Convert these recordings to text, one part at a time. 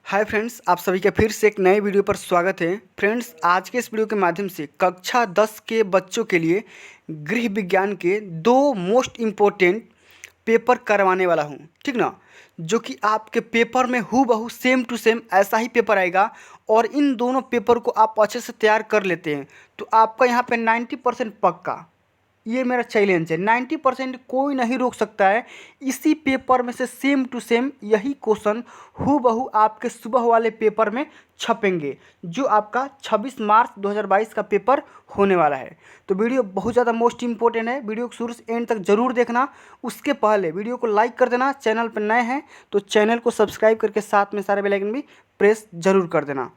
Hi friends, आप सभी का फिर से एक नए वीडियो पर स्वागत है। फ्रेंड्स, आज के इस वीडियो के माध्यम से कक्षा 10 के बच्चों के लिए गृह विज्ञान के दो मोस्ट इम्पोर्टेंट पेपर करवाने वाला हूँ, ठीक ना। जो कि आपके पेपर में हूबहू सेम टू सेम ऐसा ही पेपर आएगा। और इन दोनों पेपर को आप अच्छे से तैयार कर लेते हैं तो आपका यहाँ पे 90% पक्का, ये मेरा चैलेंज है, 90% कोई नहीं रोक सकता है। इसी पेपर में से सेम टू सेम यही क्वेश्चन हूबहू आपके सुबह वाले पेपर में छपेंगे, जो आपका 26 मार्च 2022 का पेपर होने वाला है। तो वीडियो बहुत ज़्यादा मोस्ट इंपॉर्टेंट है, वीडियो को शुरू से एंड तक जरूर देखना। उसके पहले वीडियो को लाइक कर देना, चैनल पर नए हैं तो चैनल को सब्सक्राइब करके साथ में सारे बेल आइकन भी प्रेस जरूर कर देना।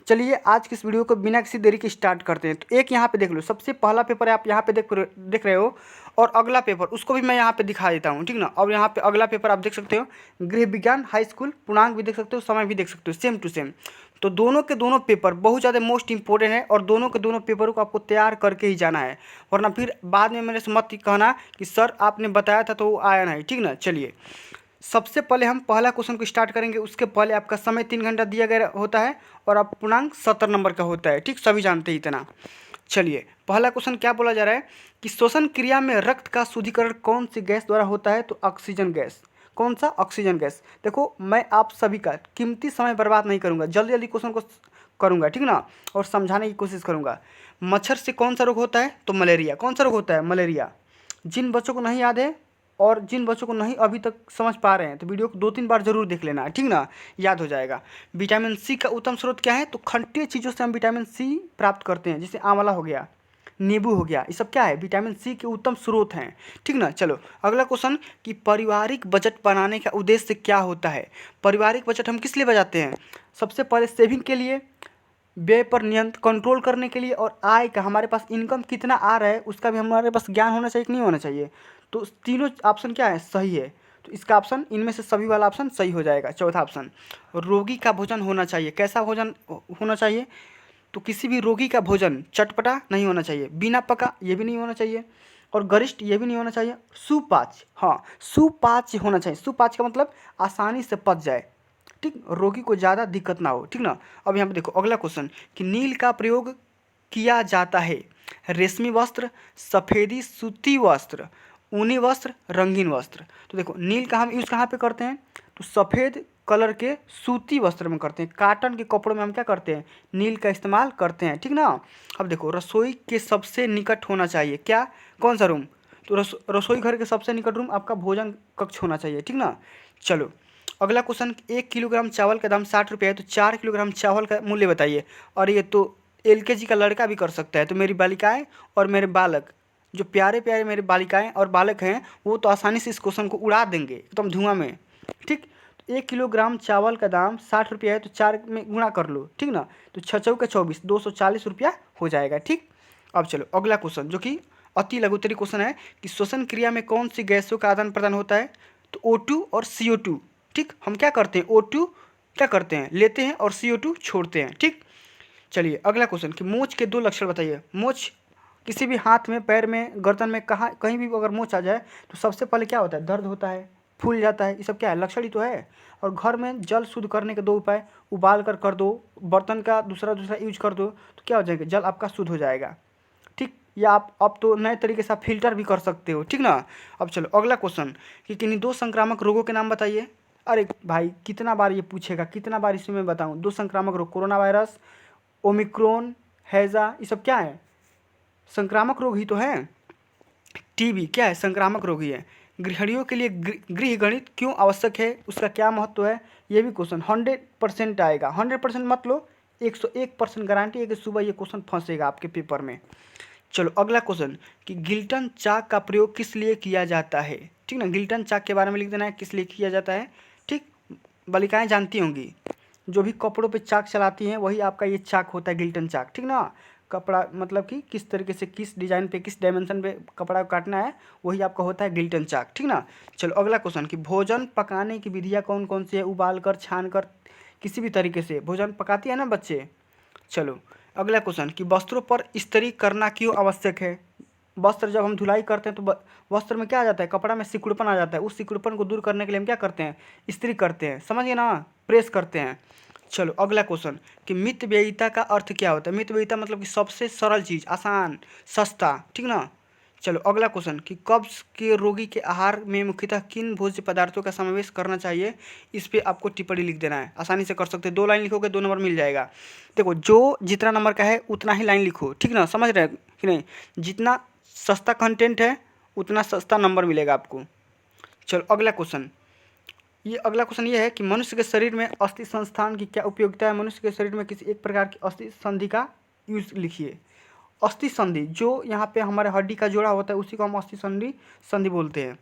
चलिए आज की इस वीडियो को बिना किसी देरी के स्टार्ट करते हैं। तो एक यहाँ पे देख लो, सबसे पहला पेपर है, आप यहाँ पे देख रहे हो। और अगला पेपर उसको भी मैं यहाँ पे दिखा देता हूँ, ठीक ना। और यहाँ पे अगला पेपर आप देख सकते हो, गृह विज्ञान हाई स्कूल, पूर्णांक भी देख सकते हो, समय भी देख सकते हो, सेम टू सेम। तो दोनों के दोनों पेपर बहुत ज़्यादा मोस्ट इंपॉर्टेंट है और दोनों के दोनों पेपरों को आपको तैयार करके ही जाना है, वरना फिर बाद में मेरे से मत कहना कि सर आपने बताया था तो वो आया नहीं, ठीक ना। चलिए सबसे पहले हम पहला क्वेश्चन को स्टार्ट करेंगे। उसके पहले आपका समय 3 घंटा दिया गया होता है और आप पूर्णांक 70 नंबर का होता है, ठीक, सभी जानते हैं इतना। चलिए पहला क्वेश्चन क्या बोला जा रहा है कि श्वसन क्रिया में रक्त का शुद्धिकरण कौन सी गैस द्वारा होता है, तो ऑक्सीजन गैस। कौन सा? Oxygen gas. देखो मैं आप सभी का कीमती समय बर्बाद नहीं करूँगा, जल्दी जल्दी क्वेश्चन को करूँगा, ठीक ना, और समझाने की कोशिश करूँगा। मच्छर से कौन सा रोग होता है, तो मलेरिया। कौन सा रोग होता है? मलेरिया। जिन बच्चों को नहीं याद है और जिन बच्चों को नहीं अभी तक समझ पा रहे हैं तो वीडियो को 2-3 बार जरूर देख लेना, ठीक ना, याद हो जाएगा। विटामिन सी का उत्तम स्रोत क्या है, तो खट्टी चीज़ों से हम विटामिन सी प्राप्त करते हैं, जैसे आंवला हो गया, नींबू हो गया, ये सब क्या है, विटामिन सी के उत्तम स्रोत हैं, ठीक ना। चलो अगला क्वेश्चन कि पारिवारिक बजट बनाने का उद्देश्य क्या होता है। पारिवारिक बजट हम किस लिए बनाते हैं? सबसे पहले सेविंग के लिए, व्यय पर नियंत्रण कंट्रोल करने के लिए, और आय का, हमारे पास इनकम कितना आ रहा है उसका भी हमारे पास ज्ञान होना चाहिए कि नहीं होना चाहिए। तो तीनों ऑप्शन क्या है, सही है। तो इसका ऑप्शन, इनमें से सभी वाला ऑप्शन सही हो जाएगा। चौथा ऑप्शन, रोगी का भोजन होना चाहिए। कैसा भोजन होना चाहिए, तो किसी भी रोगी का भोजन चटपटा नहीं होना चाहिए, बिना पका ये भी नहीं होना चाहिए, और गरिष्ठ ये भी नहीं होना चाहिए, सुपाच्य, हाँ सुपाच्य होना चाहिए। सुपाच्य का मतलब आसानी से पच जाए, ठीक, रोगी को ज़्यादा दिक्कत ना हो, ठीक ना। अब यहाँ पे देखो अगला क्वेश्चन कि नील का प्रयोग किया जाता है रेशमी वस्त्र, सफ़ेदी सूती वस्त्र, ऊनी वस्त्र, रंगीन वस्त्र। तो देखो नील का हम यूज़ कहाँ पे करते हैं, तो सफ़ेद कलर के सूती वस्त्र में करते हैं, काटन के कपड़ों में हम क्या करते हैं, नील का इस्तेमाल करते हैं, ठीक ना। अब देखो रसोई के सबसे निकट होना चाहिए क्या, कौन सा रूम, तो रसोई घर के सबसे निकट रूम आपका भोजन कक्ष होना चाहिए, ठीक ना। चलो अगला क्वेश्चन, 1 किलोग्राम चावल का दाम 60 रुपये है, तो 4 किलोग्राम चावल का मूल्य बताइए। और ये तो एलकेजी का लड़का भी कर सकता है। तो मेरी बालिकाएं और मेरे बालक, जो प्यारे प्यारे मेरे बालिकाएं और बालक हैं, वो तो आसानी से इस क्वेश्चन को उड़ा देंगे एकदम धुआं में, ठीक। 1 किलोग्राम चावल का दाम 60 रुपया है, तो 4 में गुणा कर लो, ठीक ना। तो 6×4 = 240 रुपया हो जाएगा, ठीक। अब चलो अगला क्वेश्चन जो कि अति लघुत्तरी क्वेश्चन है कि श्वसन क्रिया में कौन सी गैसों का आदान प्रदान होता है, तो O2 और CO2, ठीक। हम क्या करते हैं, O2 क्या करते हैं, लेते हैं, और CO2 छोड़ते हैं, ठीक। चलिए अगला क्वेश्चन कि मोच के 2 लक्षण बताइए। मोच किसी भी हाथ में, पैर में, गर्दन में, कहाँ कहीं भी अगर मोच आ जाए तो सबसे पहले क्या होता है, दर्द होता है, फूल जाता है, ये सब क्या है, लक्षण ही तो है। और घर में जल शुद्ध करने के 2 उपाय, उबाल कर दो, बर्तन का दूसरा यूज कर दो, तो क्या हो जाएगा, जल आपका शुद्ध हो जाएगा, ठीक। या आप अब तो नए तरीके से आप फिल्टर भी कर सकते हो, ठीक ना। अब चलो अगला क्वेश्चन कि किन्हीं 2 संक्रामक रोगों के नाम बताइए। अरे भाई कितना बार ये पूछेगा, कितना बार इसमें मैं बताऊँ। 2 संक्रामक रोग, कोरोना वायरस, ओमिक्रॉन, हैजा, ये सब क्या है, संक्रामक रोग ही तो है। टीबी क्या है, संक्रामक रोग ही है। गृहिणियों के लिए गृह गणित क्यों आवश्यक है, उसका क्या महत्व है, ये भी क्वेश्चन 100% आएगा। 100% मत लो, 101% गारंटी है कि सुबह ये क्वेश्चन फंसेगा आपके पेपर में। चलो अगला क्वेश्चन कि गिल्टन चाक का प्रयोग किस लिए किया जाता है, ठीक ना। गिल्टन चाक के बारे में लिख देना है, किस लिए किया जाता है, ठीक। बालिकाएं जानती होंगी, जो भी कपड़ों पे चाक चलाती हैं वही आपका ये चाक होता है, गिल्टन चाक, ठीक ना। कपड़ा मतलब कि किस तरीके से, किस डिज़ाइन पे, किस डायमेंशन पे कपड़ा काटना है, वही आपका होता है गिल्टन चाक, ठीक ना। चलो अगला क्वेश्चन कि भोजन पकाने की विधियाँ कौन कौन सी है, उबाल कर, छान कर, किसी भी तरीके से भोजन पकाती है ना बच्चे। चलो अगला क्वेश्चन कि वस्त्रों पर इस्त्री करना क्यों आवश्यक है। वस्त्र जब हम धुलाई करते हैं तो वस्त्र में क्या आ जाता है, कपड़ा में सिकुड़पन आ जाता है, उस सिकुड़पन को दूर करने के लिए हम क्या करते हैं, इस्त्री करते हैं, समझिए ना, प्रेस करते हैं। चलो अगला क्वेश्चन कि मितव्ययिता का अर्थ क्या होता है। मितव्ययिता मतलब कि सबसे सरल चीज़, आसान, सस्ता, ठीक ना। चलो अगला क्वेश्चन कि कब्ज के रोगी के आहार में मुख्यतः किन भोज्य पदार्थों का समावेश करना चाहिए। इस पे आपको टिप्पणी लिख देना है, आसानी से कर सकते हैं। 2 लाइन लिखोगे 2 नंबर मिल जाएगा। देखो जो जितना नंबर का है उतना ही लाइन लिखो, ठीक ना, समझ रहे हैं कि नहीं। जितना सस्ता कंटेंट है उतना सस्ता नंबर मिलेगा आपको। चलो अगला क्वेश्चन, ये अगला क्वेश्चन ये है कि मनुष्य के शरीर में अस्थि संस्थान की क्या उपयोगिता है। मनुष्य के शरीर में किसी एक प्रकार की अस्थि संधि का यूज लिखिए। अस्थि संधि जो यहाँ पे हमारे हड्डी का जोड़ा होता है उसी को हम अस्थि संधि बोलते हैं।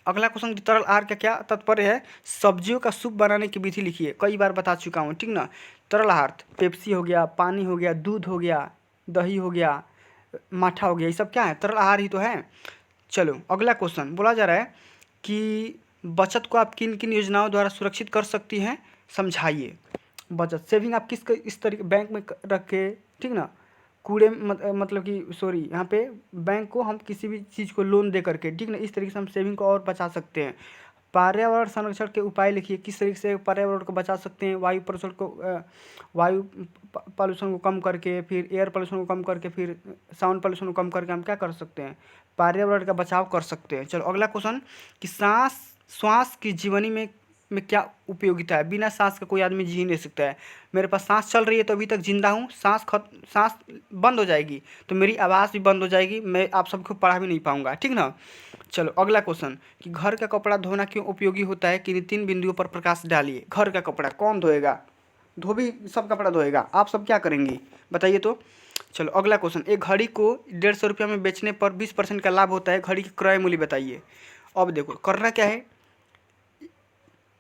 अगला क्वेश्चन, तरल आहार का क्या तात्पर्य है। सब्जियों का सूप बनाने की विधि लिखिए। कई बार बता चुका हूँ, ठीक ना। तरल आहार पेप्सी हो गया, पानी हो गया, दूध हो गया, दही हो गया, माठा हो गया, ये सब क्या है, तरल आहार ही तो है। चलो अगला क्वेश्चन बोला जा रहा है कि बचत को आप किन किन योजनाओं द्वारा सुरक्षित कर सकती हैं, समझाइए। बचत सेविंग आप किस इस तरीके बैंक में रख के, ठीक ना, कूड़े मतलब कि सॉरी यहाँ पे बैंक को हम किसी भी चीज़ को लोन दे करके, ठीक ना, इस तरीके से हम सेविंग को और बचा सकते हैं। पर्यावरण संरक्षण के उपाय लिखिए। किस तरीके से पर्यावरण को बचा सकते हैं। वायु प्रदूषण को वायु पॉल्यूशन को कम करके, फिर एयर पॉल्यूशन को कम करके, फिर साउंड पॉल्यूशन को कम करके हम क्या कर सकते हैं, पर्यावरण का बचाव कर सकते हैं। चलो अगला क्वेश्चन कि श्वास की जीवनी में क्या उपयोगिता है। बिना सांस का कोई आदमी जी नहीं सकता है। मेरे पास सांस चल रही है तो अभी तक जिंदा हूँ, सांस बंद हो जाएगी तो मेरी आवाज़ भी बंद हो जाएगी, मैं आप सबको पढ़ा भी नहीं पाऊंगा, ठीक ना। चलो अगला क्वेश्चन कि घर का कपड़ा धोना क्यों उपयोगी होता है, कि 3 बिंदुओं पर प्रकाश डालिए। घर का कपड़ा कौन धोएगा, धोबी सब कपड़ा धोएगा, आप सब क्या करेंगी बताइए तो। चलो अगला क्वेश्चन, एक घड़ी को 150 रुपये में बेचने पर 20% का लाभ होता है। घड़ी की क्रय मूल्य बताइए। अब देखो करना क्या है,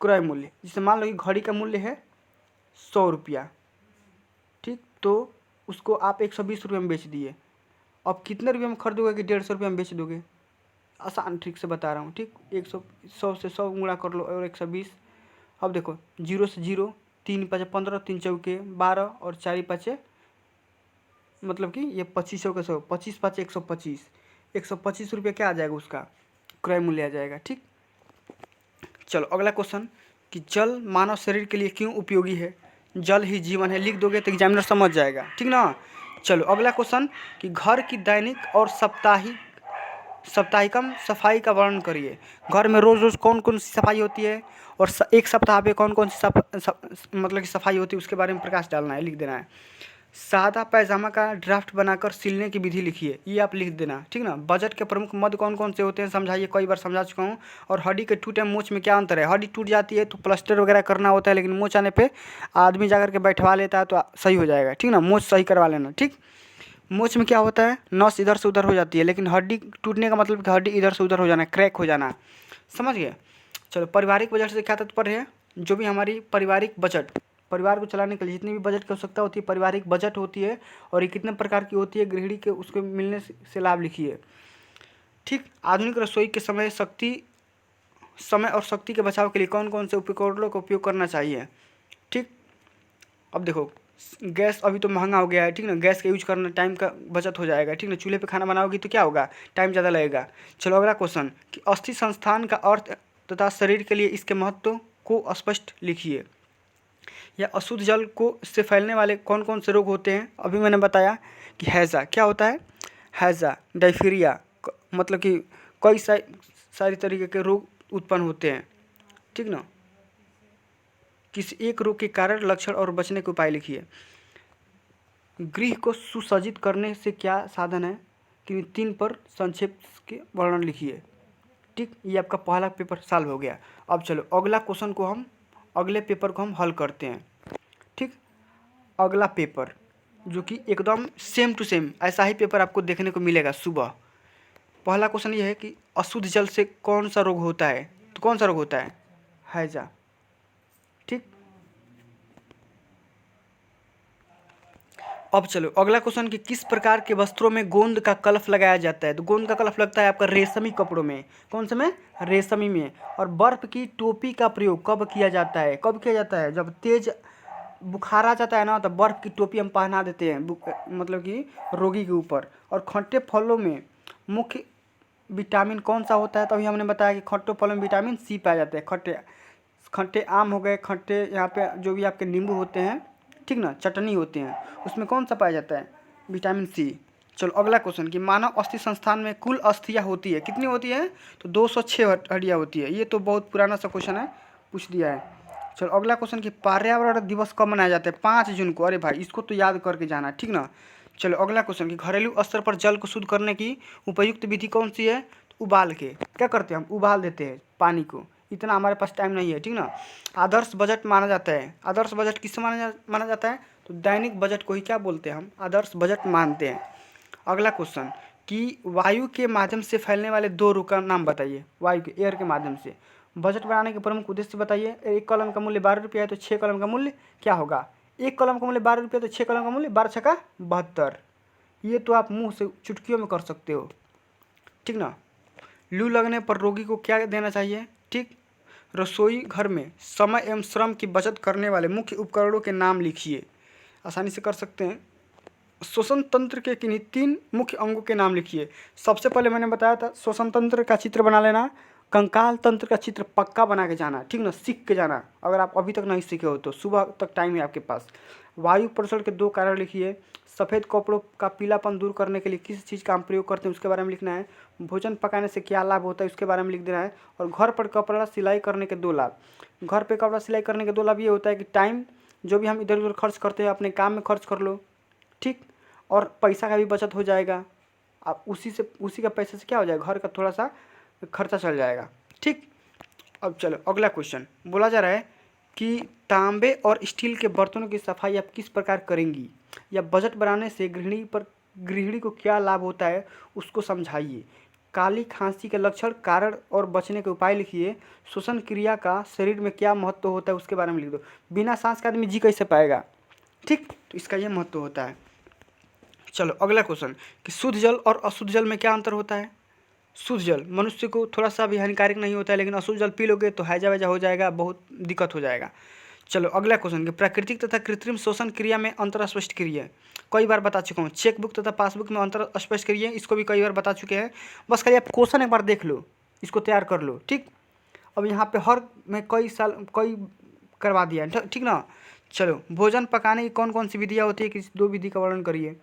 क्रय मूल्य, जैसे मान लो कि घड़ी का मूल्य है 100 रुपया, ठीक, तो उसको आप 120 रुपये में बेच दिए। अब कितने रुपये में खरीदोगे कि 150 रुपये में बेच दोगे। आसान ट्रिक से बता रहा हूँ, ठीक। 100 से 100 गुणा कर लो और 120। अब देखो 0 से 0, 3 5 15, 3 चौके 12 और 4 5 मतलब कि ये 25 के 100, 25 5 125, 125 रुपये क्या आ जाएगा, उसका क्रय मूल्य आ जाएगा, ठीक। चलो अगला क्वेश्चन कि जल मानव शरीर के लिए क्यों उपयोगी है। जल ही जीवन है, लिख दोगे तो एग्जामिनर समझ जाएगा, ठीक ना। चलो अगला क्वेश्चन कि घर की दैनिक और साप्ताहिकम सफाई का वर्णन करिए। घर में रोज़ रोज़ कौन कौन सी सफाई होती है और एक सप्ताह पे कौन कौन सी मतलब कि सफाई होती है, उसके बारे में प्रकाश डालना है, लिख देना है। सादा पैजामा का ड्राफ्ट बनाकर सिलने की विधि लिखिए, ये आप लिख देना, ठीक ना। बजट के प्रमुख मद कौन कौन से होते हैं समझाइए, कई बार समझा चुका हूँ। और हड्डी के टूटे मोच में क्या अंतर है। हड्डी टूट जाती है तो प्लास्टर वगैरह करना होता है, लेकिन मोच आने पे आदमी जाकर के बैठवा लेता है तो सही हो जाएगा, ठीक ना। मोच सही करवा लेना, ठीक। मोच में क्या होता है, नस इधर से उधर हो जाती है, लेकिन हड्डी टूटने का मतलब कि हड्डी इधर से उधर हो जाना, क्रैक हो जाना, समझ गए। चलो पारिवारिक बजट से क्या तात्पर्य है, जो भी हमारी पारिवारिक बजट, परिवार को चलाने के लिए जितनी भी बजट की आवश्यकता होती है पारिवारिक बजट होती है। और ये कितने प्रकार की होती है, गृहिणी के उसको मिलने से लाभ लिखिए, ठीक। आधुनिक रसोई के समय और शक्ति के बचाव के लिए कौन कौन से उपकरणों का उपयोग करना चाहिए, ठीक। अब देखो गैस अभी तो महंगा हो गया है, ठीक ना, गैस का यूज करना, टाइम का बचत हो जाएगा, ठीक ना। चूल्हे पे खाना बनाओगी तो क्या होगा, टाइम ज़्यादा लगेगा। चलो अगला क्वेश्चन कि अस्थि संस्थान का अर्थ तथा शरीर के लिए इसके महत्व को स्पष्ट लिखिए। या अशुद्ध जल को से फैलने वाले कौन कौन से रोग होते हैं। अभी मैंने बताया कि हैज़ा क्या होता है, हैज़ा डायफीरिया मतलब कि कई सारी तरीके के रोग उत्पन्न होते हैं, ठीक ना। किसी एक रोग के कारण, लक्षण और बचने के उपाय लिखिए। गृह को सुसज्जित करने से क्या साधन है, कि 3 पर संक्षेप के वर्णन लिखिए, ठीक। ये आपका पहला पेपर सॉल्व हो गया। अब चलो अगला क्वेश्चन को हम अगले पेपर को हम हल करते हैं, ठीक। अगला पेपर जो कि एकदम सेम टू सेम ऐसा ही पेपर आपको देखने को मिलेगा सुबह। पहला क्वेश्चन ये है कि अशुद्ध जल से कौन सा रोग होता है, तो कौन सा रोग होता है, हैजा, ठीक। अब चलो अगला क्वेश्चन कि किस प्रकार के वस्त्रों में गोंद का कलफ लगाया जाता है। तो गोंद का कलफ लगता है आपका रेशमी कपड़ों में, कौन से में, रेशमी में। और बर्फ की टोपी का प्रयोग कब किया जाता है, कब किया जाता है, जब तेज बुखार आ जाता है ना, तो बर्फ़ की टोपी हम पहना देते हैं मतलब कि रोगी के ऊपर। और खट्टे फलों में मुख्य विटामिन कौन सा होता है, तो अभी हमने बताया कि खट्टे फलों में विटामिन सी पाया जाता है, खट्टे खट्टे आम हो गए, खट्टे यहाँ पे जो भी आपके नींबू होते हैं, ठीक ना, चटनी होते हैं, उसमें कौन सा पाया जाता है? Vitamin C. चलो अगला क्वेश्चन कि मानव अस्थि संस्थान में कुल अस्थियाँ होती है, कितनी होती है? तो 206 हड्डियाँ होती है। ये तो बहुत पुराना सा क्वेश्चन है, पूछ दिया है। चलो अगला क्वेश्चन कि पर्यावरण दिवस कब मनाया जाता है? 5 जून को। अरे भाई इसको तो याद करके जाना, ठीक ना। चलो अगला क्वेश्चन कि घरेलू स्तर पर जल को शुद्ध करने की उपयुक्त विधि कौन सी है? तो उबाल के। क्या करते हैं हम? उबाल देते हैं पानी को। इतना हमारे पास टाइम नहीं है, ठीक ना। आदर्श बजट माना जाता है। आदर्श बजट किससे माना जाता है? तो दैनिक बजट को ही क्या बोलते हैं हम? आदर्श बजट मानते हैं। अगला क्वेश्चन कि वायु के माध्यम से फैलने वाले 2 रोग का नाम बताइए। वायु के, एयर के माध्यम से। बजट बनाने के प्रमुख उद्देश्य बताइए। 1 कलम का मूल्य 12 रुपया है तो 6 कलम का मूल्य क्या होगा? 1 कलम का मूल्य 12 रुपया तो 6 कलम का मूल्य 12 छक्का 72। ये तो आप मुंह से चुटकियों में कर सकते हो, ठीक ना। लू लगने पर रोगी को क्या देना चाहिए? ठीक। रसोई घर में समय एवं श्रम की बचत करने वाले मुख्य उपकरणों के नाम लिखिए। आसानी से कर सकते हैं। श्वसन तंत्र के किन्हीं 3 मुख्य अंगों के नाम लिखिए। सबसे पहले मैंने बताया था श्वसन तंत्र का चित्र बना लेना, कंकाल तंत्र का चित्र पक्का बना के जाना, ठीक ना, सीख के जाना। अगर आप अभी तक नहीं सीखे हो तो सुबह तक टाइम है आपके पास। वायु प्रदूषण के 2 कारण लिखिए। सफ़ेद कपड़ों का पीलापन दूर करने के लिए किस चीज़ का हम प्रयोग करते हैं उसके बारे में लिखना है। भोजन पकाने से क्या लाभ होता है उसके बारे में लिख देना है। और घर पर कपड़ा सिलाई करने के 2 लाभ। घर पर कपड़ा सिलाई करने के 2 लाभ ये होता है कि टाइम जो भी हम इधर उधर खर्च करते हैं अपने काम में खर्च कर लो, ठीक। और पैसा का भी बचत हो जाएगा। आप उसी का पैसे से क्या हो जाएगा? घर का थोड़ा सा खर्चा चल जाएगा, ठीक। अब चलो अगला क्वेश्चन बोला जा रहा है कि तांबे और स्टील के बर्तनों की सफाई आप किस प्रकार करेंगी, या बजट बनाने से गृहिणी को क्या लाभ होता है उसको समझाइए। काली खांसी के लक्षण, कारण और बचने के उपाय लिखिए। श्वसन क्रिया का शरीर में क्या महत्व होता है उसके बारे में लिख दो। बिना सांस का आदमी जी कैसे पाएगा, ठीक। तो इसका यह महत्व होता है। चलो अगला क्वेश्चन कि शुद्ध जल और अशुद्ध जल में क्या अंतर होता है? शुद्ध जल मनुष्य को थोड़ा सा भी हानिकारक नहीं होता है, लेकिन अशुद्ध जल पी लोगे तो हैजा वैजा हो जाएगा, बहुत दिक्कत हो जाएगा। चलो अगला क्वेश्चन कि प्राकृतिक तथा कृत्रिम श्वसन क्रिया में अंतर स्पष्ट करिए। कई बार बता चुका हूँ। चेकबुक तथा पासबुक में अंतर स्पष्ट करिए, इसको भी कई बार बता चुके हैं। बस खाली आप क्वेश्चन एक बार देख लो, इसको तैयार कर लो, ठीक। अब यहाँ पे हर में कई करवा दिया है, ठीक ना। चलो भोजन पकाने की कौन कौन सी विधियाँ होती है, किसी 2 विधि का वर्णन करिए।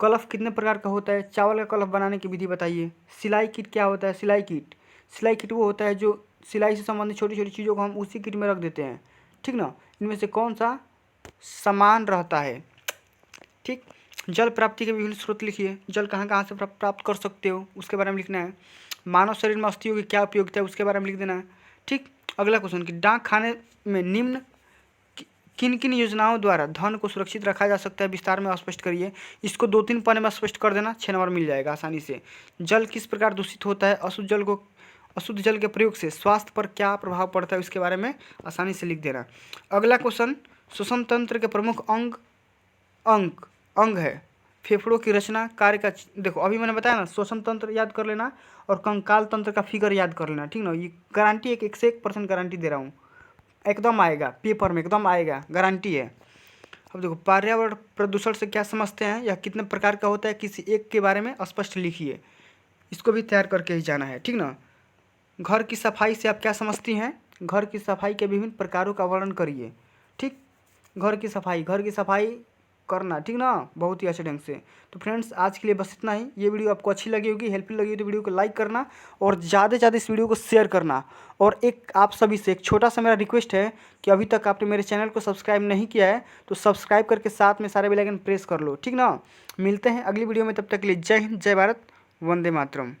कलफ कितने प्रकार का होता है? चावल का कलफ बनाने की विधि बताइए। सिलाई किट क्या होता है? सिलाई किट वो होता है जो सिलाई से संबंधित छोटी छोटी चीज़ों को हम उसी किट में रख देते हैं, ठीक ना। इनमें से कौन सा सामान रहता है, ठीक। जल प्राप्ति के विभिन्न स्रोत लिखिए। जल कहाँ कहाँ से प्राप्त कर सकते हो उसके बारे में लिखना है। मानव शरीर में अस्थियों की क्या उपयोगिता है उसके बारे में लिख देना है, ठीक। अगला क्वेश्चन कि डाक खाने में निम्न किन किन योजनाओं द्वारा धन को सुरक्षित रखा जा सकता है विस्तार में स्पष्ट करिए। इसको 2-3 पन्ने में स्पष्ट कर देना, 6 नंबर मिल जाएगा आसानी से। जल किस प्रकार दूषित होता है? अशुद्ध जल के प्रयोग से स्वास्थ्य पर क्या प्रभाव पड़ता है उसके बारे में आसानी से लिख देना। अगला क्वेश्चन श्वसन तंत्र के प्रमुख अंग है। फेफड़ों की रचना, कार्य का देखो अभी मैंने बताया ना, श्वसन तंत्र याद कर लेना और कंकाल तंत्र का फिगर याद कर लेना, ठीक ना। ये गारंटी 101% गारंटी दे रहा हूँ, एकदम आएगा पेपर में, एकदम आएगा, गारंटी है। अब देखो पर्यावरण प्रदूषण से क्या समझते हैं या कितने प्रकार का होता है, किसी एक के बारे में स्पष्ट लिखिए। इसको भी तैयार करके ही जाना है, ठीक ना। घर की सफाई से आप क्या समझती हैं? घर की सफाई के विभिन्न प्रकारों का वर्णन करिए, ठीक। घर की सफाई करना, ठीक ना, बहुत ही अच्छे ढंग से। तो फ्रेंड्स आज के लिए बस इतना ही। ये वीडियो आपको अच्छी लगी होगी, हेल्पफुल लगी होगी तो वीडियो को लाइक करना और ज़्यादा से ज़्यादा इस वीडियो को शेयर करना। और एक आप सभी से एक छोटा सा मेरा रिक्वेस्ट है कि अभी तक आपने मेरे चैनल को सब्सक्राइब नहीं किया है तो सब्सक्राइब करके साथ में सारे बेल आइकन प्रेस कर लो, ठीक ना। मिलते हैं अगली वीडियो में, तब तक के लिए जय हिंद, जय भारत, वंदे मातरम।